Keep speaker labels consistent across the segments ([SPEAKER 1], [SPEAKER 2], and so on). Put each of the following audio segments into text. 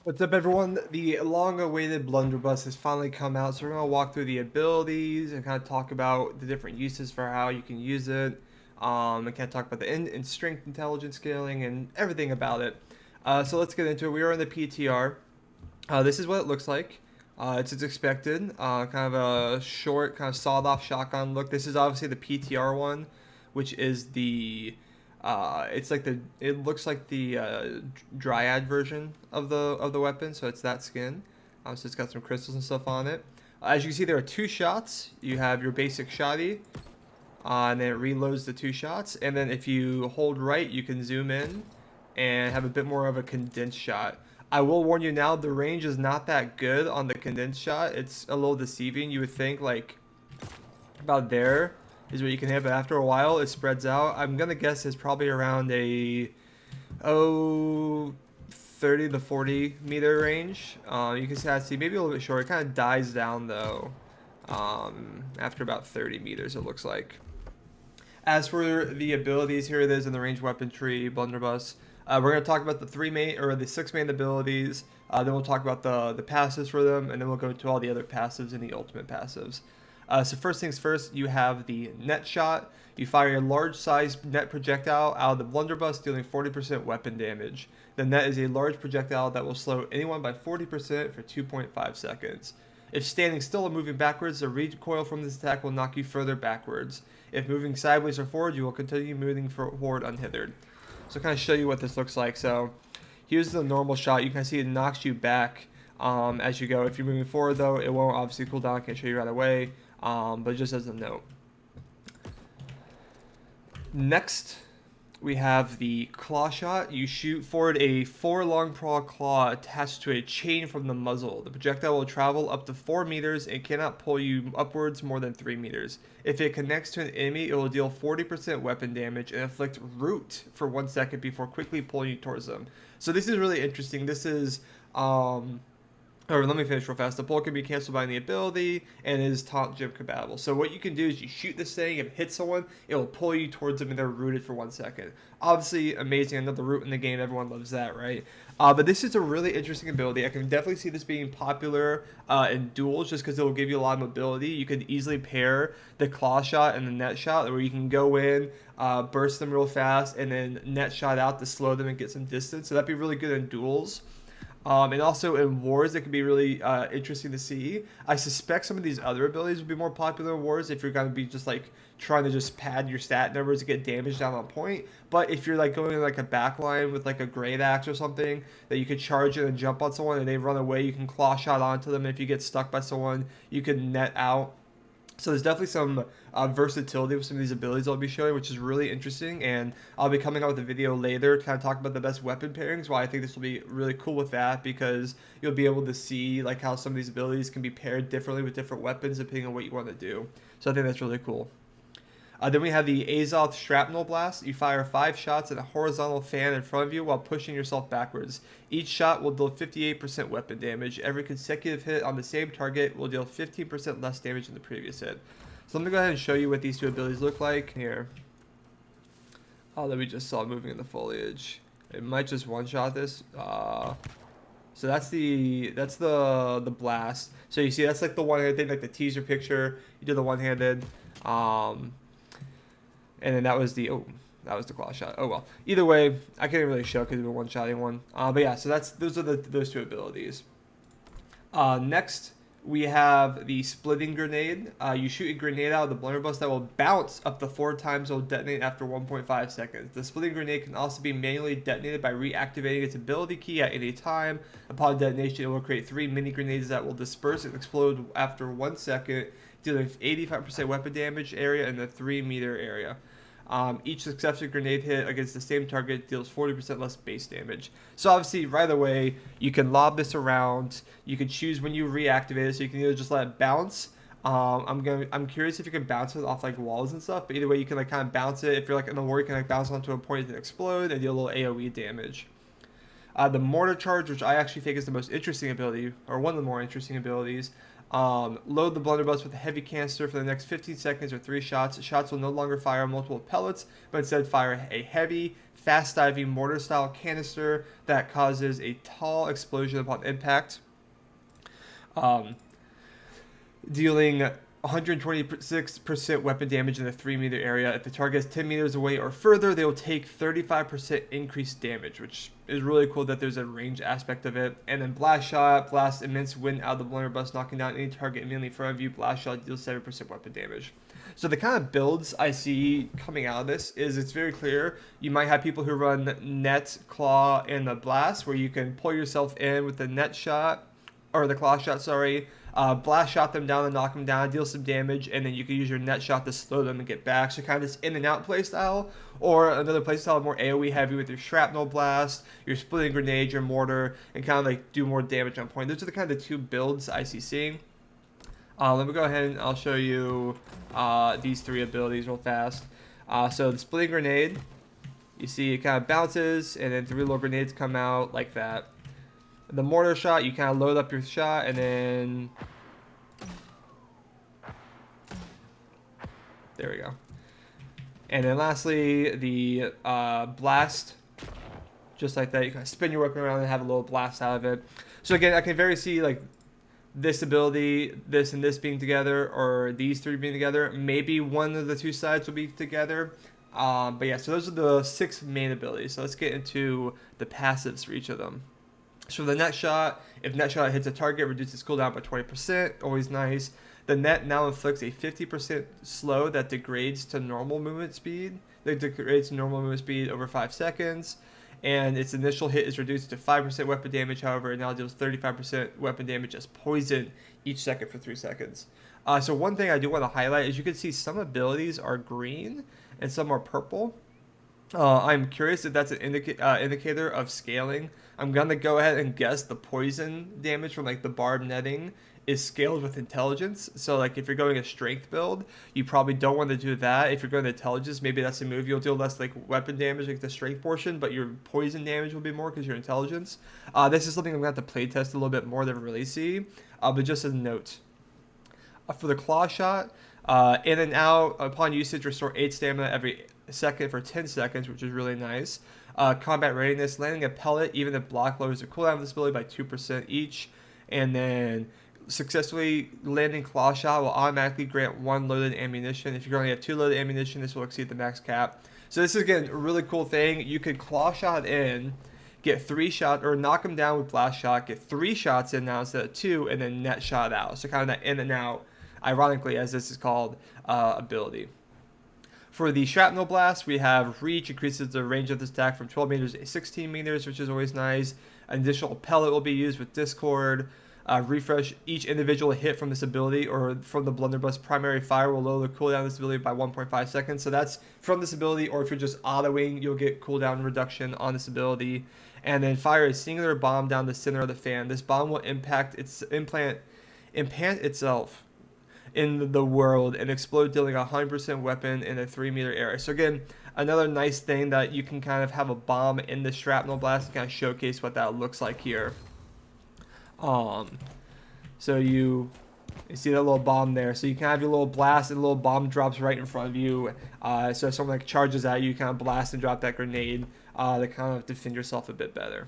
[SPEAKER 1] What's up, everyone? The long-awaited Blunderbuss has finally come out, so we're gonna walk through the abilities and kind of talk about the different uses for how you can use it. And kind of talk about the and strength, intelligence scaling, and everything about it. So let's get into it. We are in the PTR. This is what it looks like. It's as expected. Kind of a short, kind of sawed-off shotgun look. This is obviously the PTR one, which is the it's like it looks like the dryad version of the weapon, so it's that skin. So it's got some crystals and stuff on it. As you can see, there are two shots. You have your basic shotty, and then it reloads the two shots. And then if you hold right, you can zoom in and have a bit more of a condensed shot. I will warn you now, the range is not that good on the condensed shot. It's a little deceiving. You would think like about there is what you can hit, but after a while it spreads out. I'm gonna guess it's probably around a 30 to 40 meter range. You can see maybe a little bit short. It kind of dies down though after about 30 meters, it looks like. As for the abilities, here it is in the ranged weapon tree, Blunderbuss. We're going to talk about the the six main abilities. Then we'll talk about the passives for them, and then we'll go to all the other passives and the ultimate passives. So first things first, you have the net shot. You fire a large-sized net projectile out of the blunderbuss, dealing 40% weapon damage. The net is a large projectile that will slow anyone by 40% for 2.5 seconds. If standing still or moving backwards, the recoil from this attack will knock you further backwards. If moving sideways or forward, you will continue moving forward unhindered. So kind of show you what this looks like. So here's the normal shot. You can see it knocks you back as you go. If you're moving forward, though, it won't obviously cool down. I can't show you right away, but just as a note. Next, we have the claw shot. You shoot forward a 4 long pronged claw attached to a chain from the muzzle. The projectile will travel up to 4 meters and cannot pull you upwards more than 3 meters. If it connects to an enemy, it will deal 40% weapon damage and inflict root for 1 second before quickly pulling you towards them. So this is really interesting. This is or let me finish real fast. The pull can be canceled by any ability and is taunt gym compatible. So what you can do is you shoot this thing, if it hits someone, it will pull you towards them and they're rooted for 1 second. Obviously, amazing. Another root in the game. Everyone loves that, right? But this is a really interesting ability. I can definitely see this being popular in duels just because it will give you a lot of mobility. You could easily pair the claw shot and the net shot where you can go in, burst them real fast, and then net shot out to slow them and get some distance. So that'd be really good in duels. And also in wars, it could be really interesting to see. I suspect some of these other abilities would be more popular in wars if you're going to be just like trying to just pad your stat numbers to get damage down on point. But if you're like going in like a backline with like a great axe or something that you could charge in and jump on someone and they run away, you can claw shot onto them. If you get stuck by someone, you can net out. So there's definitely some versatility with some of these abilities I'll be showing, which is really interesting. And I'll be coming out with a video later to kind of talk about the best weapon pairings. Why I think this will be really cool with that, because you'll be able to see like how some of these abilities can be paired differently with different weapons depending on what you want to do. So I think that's really cool. Then we have the Azoth Shrapnel Blast. You fire 5 shots at a horizontal fan in front of you while pushing yourself backwards. Each shot will deal 58% weapon damage. Every consecutive hit on the same target will deal 15% less damage than the previous hit. So let me go ahead and show you what these two abilities look like here. Oh, that we just saw moving in the foliage. It might just one-shot this. So that's the blast. So you see that's like the one-handed thing, like the teaser picture. You do the one-handed. And then that was the claw shot. Oh well. Either way, I can't really show because we're one-shotting one. But yeah, so those are those two abilities. Next, we have the splitting grenade. You shoot a grenade out of the blunderbuss that will bounce up to 4 times. It will detonate after 1.5 seconds. The splitting grenade can also be manually detonated by reactivating its ability key at any time. Upon detonation, it will create 3 mini grenades that will disperse and explode after 1 second, dealing 85% weapon damage area in the 3-meter area. Each successive grenade hit against the same target deals 40% less base damage. So obviously, right away, you can lob this around. You can choose when you reactivate it, so you can either just let it bounce. I'm curious if you can bounce it off like walls and stuff. But either way, you can like kind of bounce it. If you're like in the war, you can like bounce onto a point and explode and deal a little AOE damage. The mortar charge, which I actually think is the most interesting ability, or one of the more interesting abilities. Load the blunderbuss with a heavy canister for the next 15 seconds or 3 shots. Shots will no longer fire multiple pellets, but instead fire a heavy, fast-diving mortar-style canister that causes a tall explosion upon impact, dealing 126% weapon damage in a 3-meter area. If the target is 10 meters away or further, they will take 35% increased damage, which is really cool that there's a range aspect of it. And then Blast Shot, blast immense wind out of the blunderbuss, knocking down any target immediately in front of you. Blast Shot deals 7% weapon damage. So the kind of builds I see coming out of this is it's very clear. You might have people who run net, claw, and the blast, where you can pull yourself in with the net shot, or the claw shot, sorry. Blast shot them down and knock them down, deal some damage, and then you can use your net shot to slow them and get back. So kind of this in and out playstyle, or another playstyle more AoE heavy with your shrapnel blast, your splitting grenade, your mortar, and kind of like do more damage on point. Those are the kind of the two builds I see seeing. Let me go ahead and I'll show you these 3 abilities real fast. So the splitting grenade, you see it kind of bounces, and then 3 little grenades come out like that. The mortar shot, you kind of load up your shot, and then there we go. And then lastly, the blast, just like that. You kind of spin your weapon around and have a little blast out of it. So again, I can very see like this ability, this and this being together, or these 3 being together. Maybe one of the 2 sides will be together. But yeah, so those are the 6 main abilities. So let's get into the passives for each of them. So the net shot, if net shot hits a target, reduces cooldown by 20%, always nice. The net now inflicts a 50% slow that degrades to normal movement speed. That degrades to normal movement speed over 5 seconds. And its initial hit is reduced to 5% weapon damage, however, it now deals 35% weapon damage as poison each second for 3 seconds. So one thing I do want to highlight is you can see some abilities are green and some are purple. I'm curious if that's an indicator of scaling. I'm going to go ahead and guess the poison damage from like the barb netting is scaled with intelligence. So like if you're going a strength build, you probably don't want to do that. If you're going to intelligence, maybe that's a move. You'll deal less like weapon damage, like the strength portion, but your poison damage will be more because you're intelligence. This is something I'm going to have to play test a little bit more than really see. But just as a note. For the claw shot, in and out, upon usage, restore 8 stamina every second for 10 seconds, which is really nice. Combat readiness, landing a pellet, even if block, lowers the cooldown of this ability by 2% each. And then successfully landing claw shot will automatically grant 1 loaded ammunition. If you only have 2 loaded ammunition, this will exceed the max cap. So this is, again, a really cool thing. You could claw shot in, get 3 shots, or knock them down with blast shot, get 3 shots in now instead of 2, and then net shot out. So kind of that in and out, ironically, as this is called, ability. For the shrapnel blast, we have reach, increases the range of the attack from 12 meters to 16 meters, which is always nice. An additional pellet will be used with discord. Refresh, each individual hit from this ability or from the blunderbuss primary fire will lower the cooldown of this ability by 1.5 seconds. So that's from this ability, or if you're just autoing, you'll get cooldown reduction on this ability. And then fire a singular bomb down the center of the fan. This bomb will implant itself in the world and explode, dealing 100% weapon in a 3-meter area. So again, another nice thing that you can kind of have a bomb in the shrapnel blast to kind of showcase what that looks like here. So you see that little bomb there. So you can have your little blast and a little bomb drops right in front of you. So if someone like charges at you, you kind of blast and drop that grenade to kind of defend yourself a bit better.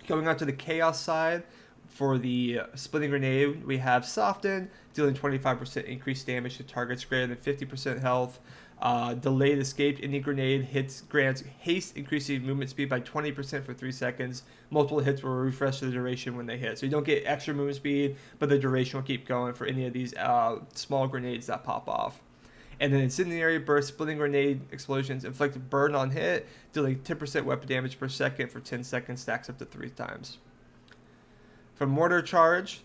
[SPEAKER 1] Going on to the chaos side, for the splitting grenade, we have Soften, dealing 25% increased damage to targets greater than 50% health. Delayed escape, any grenade grants haste, increasing movement speed by 20% for 3 seconds. Multiple hits will refresh the duration when they hit. So you don't get extra movement speed, but the duration will keep going for any of these small grenades that pop off. And then incendiary burst, splitting grenade explosions inflict burn on hit, dealing 10% weapon damage per second for 10 seconds, stacks up to 3 times. For mortar charge,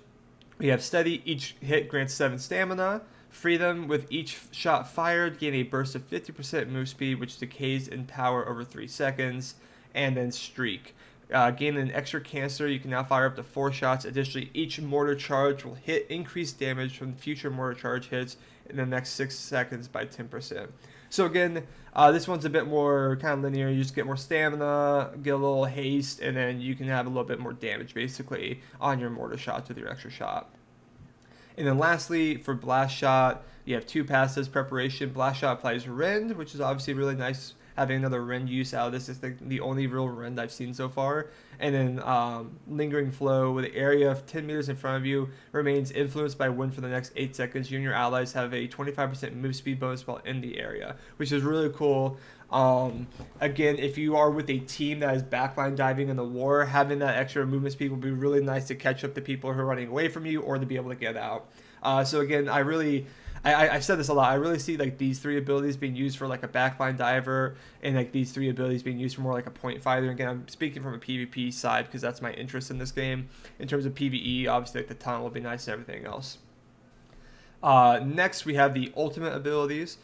[SPEAKER 1] we have steady, each hit grants 7 stamina. Freedom, with each shot fired, gain a burst of 50% move speed, which decays in power over 3 seconds. And then streak. Gain an extra canister, you can now fire up to 4 shots. Additionally, each mortar charge will hit increased damage from future mortar charge hits in the next 6 seconds by 10%. So again, this one's a bit more kind of linear. You just get more stamina, get a little haste, and then you can have a little bit more damage basically on your mortar shots with your extra shot. And then lastly, for Blast Shot, you have 2 passives. Preparation, Blast Shot applies Rend, which is obviously really nice. Having another Rend use out of this is the only real Rend I've seen so far. And then Lingering Flow, with the area of 10 meters in front of you remains influenced by wind for the next 8 seconds. You and your allies have a 25% move speed bonus while in the area, which is really cool. Again, if you are with a team that is backline diving in the war, having that extra movement speed will be really nice to catch up the people who are running away from you or to be able to get out. So again, I've said this a lot. I really see like these 3 abilities being used for like a backline diver, and like these 3 abilities being used for more like a point fighter. Again, I'm speaking from a PvP side because that's my interest in this game. In terms of PvE, obviously like the tunnel will be nice and everything else. Next, we have the ultimate abilities.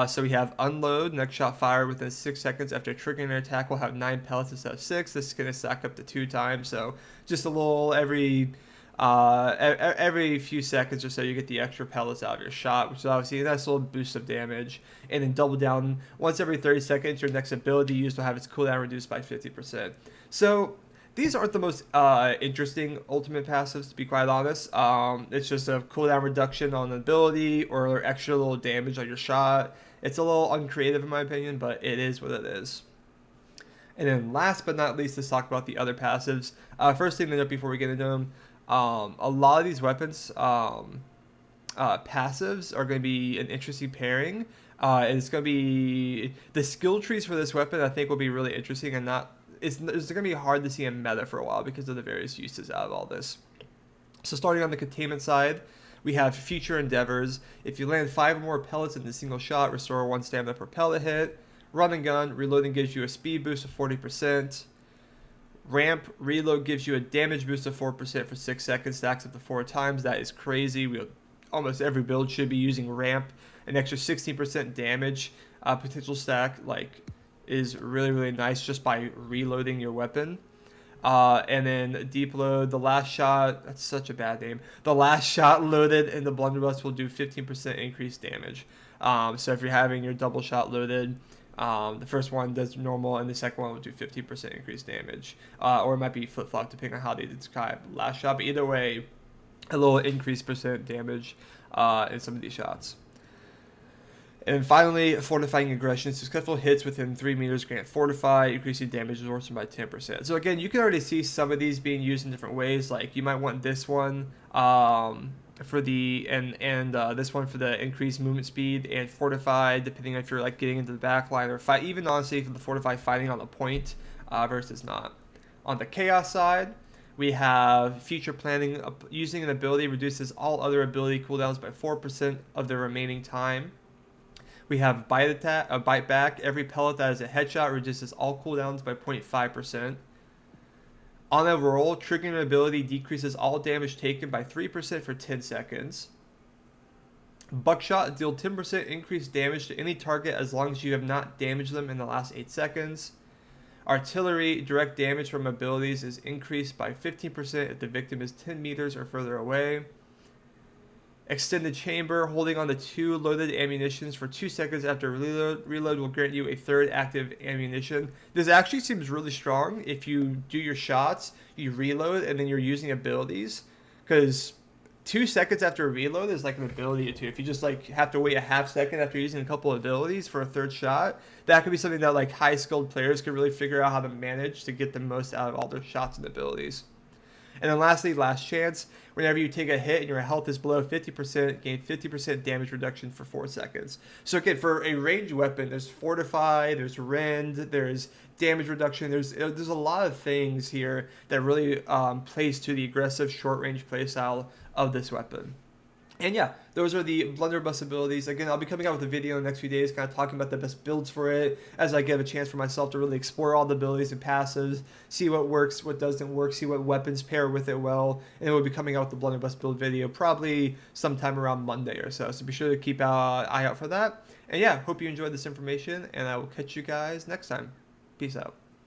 [SPEAKER 1] So we have Unload, next shot fire within 6 seconds after triggering an attack will have 9 pellets instead of 6. This is going to stack up to 2 times, so just a little every few seconds or so you get the extra pellets out of your shot, which is obviously a nice little boost of damage. And then double down, once every 30 seconds your next ability used will have its cooldown reduced by 50%. So these aren't the most interesting ultimate passives, to be quite honest. It's just a cooldown reduction on an ability or extra little damage on your shot. It's a little uncreative in my opinion, but it is what it is. And then last but not least, let's talk about the other passives. First thing to note before we get into them, a lot of these weapons passives are going to be an interesting pairing. And it's going to be the skill trees for this weapon. I think will be really interesting and not. It's going to be hard to see a meta for a while because of the various uses out of all this. So starting on the containment side, we have future endeavors. If you land 5 or more pellets in a single shot, restore 1 stamina per pellet hit. Run and gun, reloading gives you a speed boost of 40%. Ramp, reload gives you a damage boost of 4% for 6 seconds, stacks up to 4 times. That is crazy. Almost every build should be using ramp. An extra 16% damage potential stack, is really, really nice just by reloading your weapon. And then deep load, the last shot, that's such a bad name. The last shot loaded in the Blunderbuss will do 15% increased damage. So if you're having your double shot loaded, the first one does normal and the second one will do 15% increased damage. Or it might be flip-flop depending on how they describe last shot. But either way, a little increased percent damage in some of these shots. And finally, fortifying aggression. Successful hits within 3 meters grant fortify, increasing damage absorption by 10%. So again, you can already see some of these being used in different ways. Like you might want this one for the this one for the increased movement speed and fortify, depending on if you're like getting into the back line or fight. Even honestly, for the fortify fighting on the point versus not. On the chaos side, we have future planning. Using an ability reduces all other ability cooldowns by 4% of the remaining time. We have bite back. Every pellet that is a headshot reduces all cooldowns by 0.5%. On a roll, triggering an ability decreases all damage taken by 3% for 10 seconds. Buckshot, deal 10% increased damage to any target as long as you have not damaged them in the last 8 seconds. Artillery, direct damage from abilities is increased by 15% if the victim is 10 meters or further away. Extended chamber, holding on to 2 loaded ammunitions for 2 seconds after reload will grant you a 3rd active ammunition. This actually seems really strong if you do your shots, you reload, and then you're using abilities. Because 2 seconds after a reload is like an ability to. If you just like have to wait a half second after using a couple of abilities for a 3rd shot, that could be something that like high skilled players could really figure out how to manage to get the most out of all their shots and abilities. And then lastly, last chance. Whenever you take a hit and your health is below 50%, gain 50% damage reduction for 4 seconds. So again, for a ranged weapon, there's fortify, there's rend, there's damage reduction. There's a lot of things here that really plays to the aggressive short range playstyle of this weapon. And yeah, those are the Blunderbuss abilities. Again, I'll be coming out with a video in the next few days kind of talking about the best builds for it as I give a chance for myself to really explore all the abilities and passives, see what works, what doesn't work, see what weapons pair with it well, and then we'll be coming out with the Blunderbuss build video probably sometime around Monday or so. So be sure to keep an eye out for that. And yeah, hope you enjoyed this information, and I will catch you guys next time. Peace out.